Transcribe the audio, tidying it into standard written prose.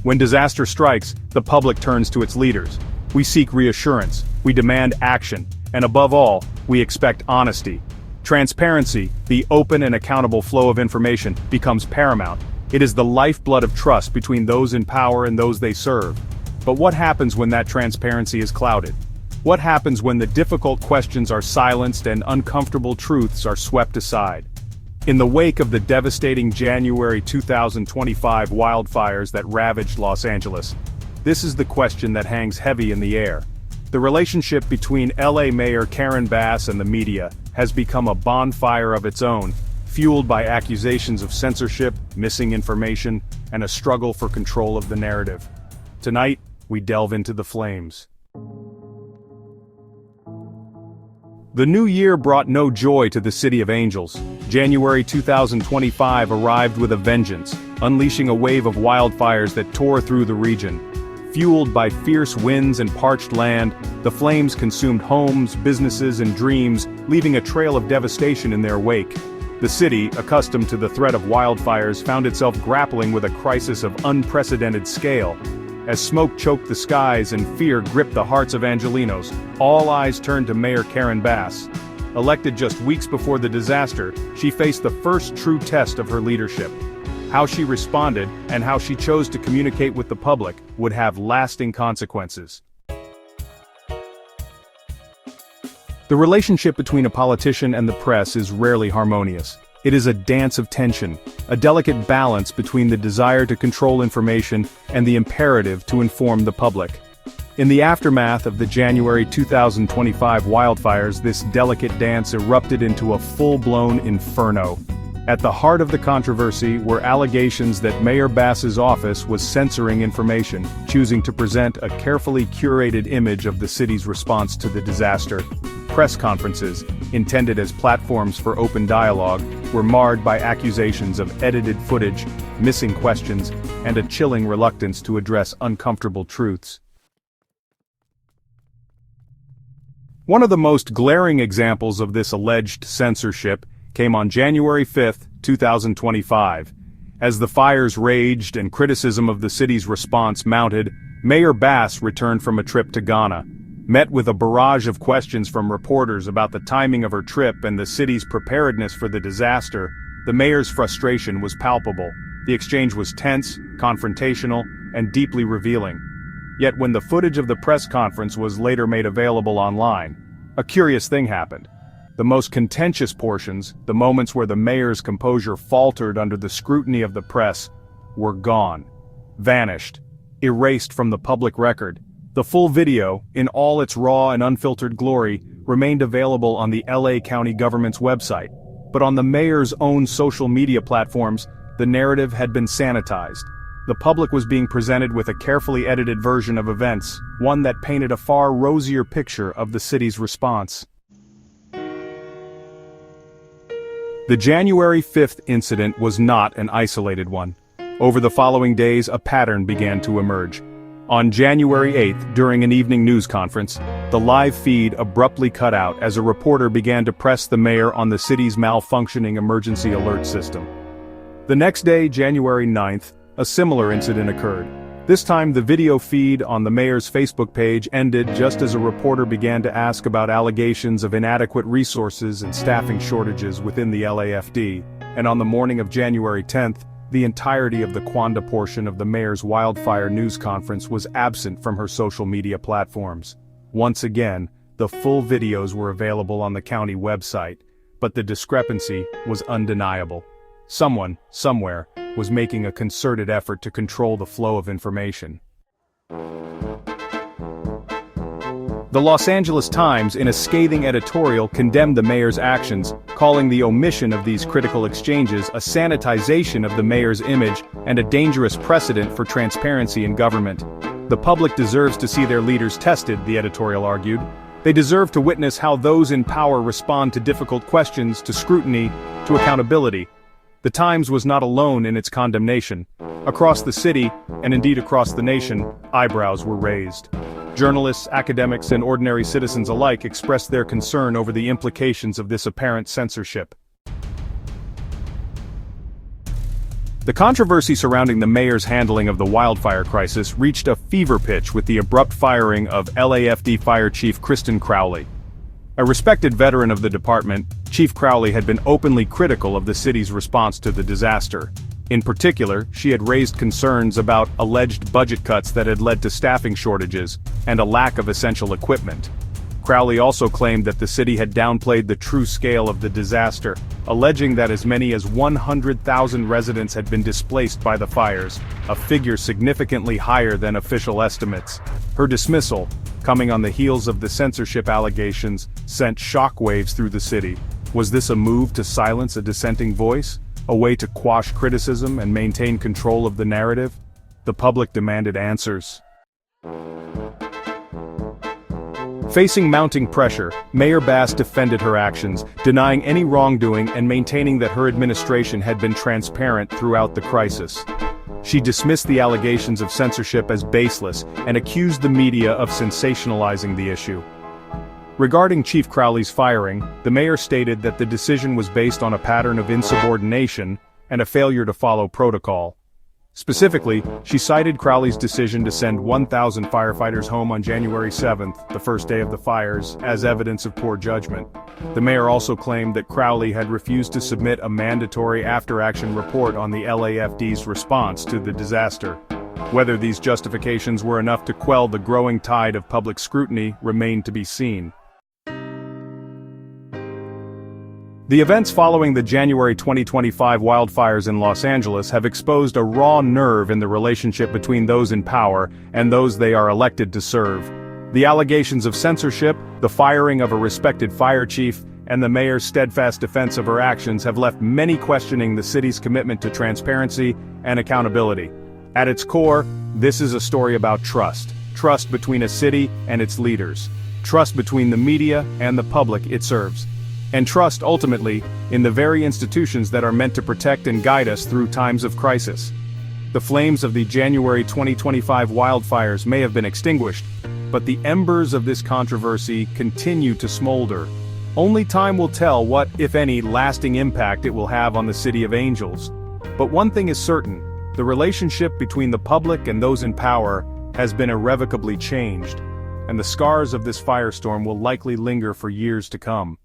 When disaster strikes, the public turns to its leaders. We seek reassurance, we demand action, and above all, we expect honesty. Transparency, the open and accountable flow of information, becomes paramount. It is the lifeblood of trust between those in power and those they serve. But what happens when that transparency is clouded? What happens when the difficult questions are silenced and uncomfortable truths are swept aside? In the wake of the devastating January 2025 wildfires that ravaged Los Angeles, this is the question that hangs heavy in the air. The relationship between LA Mayor Karen Bass and the media has become a bonfire of its own, fueled by accusations of censorship, missing information, and a struggle for control of the narrative. Tonight, we delve into the flames. The new year brought no joy to the City of Angels. January 2025 arrived with a vengeance, unleashing a wave of wildfires that tore through the region. Fueled by fierce winds and parched land, the flames consumed homes, businesses, and dreams, leaving a trail of devastation in their wake. The city, accustomed to the threat of wildfires, found itself grappling with a crisis of unprecedented scale. As smoke choked the skies and fear gripped the hearts of Angelinos, all eyes turned to Mayor Karen Bass. Elected just weeks before the disaster, she faced the first true test of her leadership. How she responded, and how she chose to communicate with the public, would have lasting consequences. The relationship between a politician and the press is rarely harmonious. It is a dance of tension, a delicate balance between the desire to control information and the imperative to inform the public. In the aftermath of the January 2025 wildfires, this delicate dance erupted into a full-blown inferno. At the heart of the controversy were allegations that Mayor Bass's office was censoring information, choosing to present a carefully curated image of the city's response to the disaster. Press conferences, intended as platforms for open dialogue, were marred by accusations of edited footage, missing questions, and a chilling reluctance to address uncomfortable truths. One of the most glaring examples of this alleged censorship came on January 5, 2025. As the fires raged and criticism of the city's response mounted, Mayor Bass returned from a trip to Ghana. Met with a barrage of questions from reporters about the timing of her trip and the city's preparedness for the disaster, the mayor's frustration was palpable. The exchange was tense, confrontational, and deeply revealing. Yet when the footage of the press conference was later made available online, a curious thing happened. The most contentious portions, the moments where the mayor's composure faltered under the scrutiny of the press, were gone. Vanished. Erased from the public record. The full video, in all its raw and unfiltered glory, remained available on the LA County government's website. But on the mayor's own social media platforms, the narrative had been sanitized. The public was being presented with a carefully edited version of events, one that painted a far rosier picture of the city's response. The January 5th incident was not an isolated one. Over the following days, a pattern began to emerge. On January 8th, during an evening news conference, the live feed abruptly cut out as a reporter began to press the mayor on the city's malfunctioning emergency alert system. The next day, January 9th, a similar incident occurred. This time, the video feed on the mayor's Facebook page ended just as a reporter began to ask about allegations of inadequate resources and staffing shortages within the LAFD, and on the morning of January 10th, the entirety of the Quanda portion of the mayor's wildfire news conference was absent from her social media platforms. Once again, the full videos were available on the county website, but the discrepancy was undeniable. Someone, somewhere, was making a concerted effort to control the flow of information. The Los Angeles Times, in a scathing editorial, condemned the mayor's actions, calling the omission of these critical exchanges a sanitization of the mayor's image and a dangerous precedent for transparency in government. The public deserves to see their leaders tested, the editorial argued. They deserve to witness how those in power respond to difficult questions, to scrutiny, to accountability. The Times was not alone in its condemnation. Across the city, and indeed across the nation, eyebrows were raised. Journalists, academics, and ordinary citizens alike expressed their concern over the implications of this apparent censorship. The controversy surrounding the mayor's handling of the wildfire crisis reached a fever pitch with the abrupt firing of LAFD Fire Chief Kristen Crowley. A respected veteran of the department, Chief Crowley had been openly critical of the city's response to the disaster. In particular, she had raised concerns about alleged budget cuts that had led to staffing shortages and a lack of essential equipment. Crowley also claimed that the city had downplayed the true scale of the disaster, alleging that as many as 100,000 residents had been displaced by the fires, a figure significantly higher than official estimates. Her dismissal, coming on the heels of the censorship allegations, sent shockwaves through the city. Was this a move to silence a dissenting voice? A way to quash criticism and maintain control of the narrative? The public demanded answers. Facing mounting pressure, Mayor Bass defended her actions, denying any wrongdoing and maintaining that her administration had been transparent throughout the crisis. She dismissed the allegations of censorship as baseless and accused the media of sensationalizing the issue. Regarding Chief Crowley's firing, the mayor stated that the decision was based on a pattern of insubordination and a failure to follow protocol. Specifically, she cited Crowley's decision to send 1,000 firefighters home on January 7th, the first day of the fires, as evidence of poor judgment. The mayor also claimed that Crowley had refused to submit a mandatory after-action report on the LAFD's response to the disaster. Whether these justifications were enough to quell the growing tide of public scrutiny remained to be seen. The events following the January 2025 wildfires in Los Angeles have exposed a raw nerve in the relationship between those in power and those they are elected to serve. The allegations of censorship, the firing of a respected fire chief, and the mayor's steadfast defense of her actions have left many questioning the city's commitment to transparency and accountability. At its core, this is a story about trust. Trust between a city and its leaders. Trust between the media and the public it serves. And trust, ultimately, in the very institutions that are meant to protect and guide us through times of crisis. The flames of the January 2025 wildfires may have been extinguished, but the embers of this controversy continue to smolder. Only time will tell what, if any, lasting impact it will have on the City of Angels. But one thing is certain, the relationship between the public and those in power has been irrevocably changed, and the scars of this firestorm will likely linger for years to come.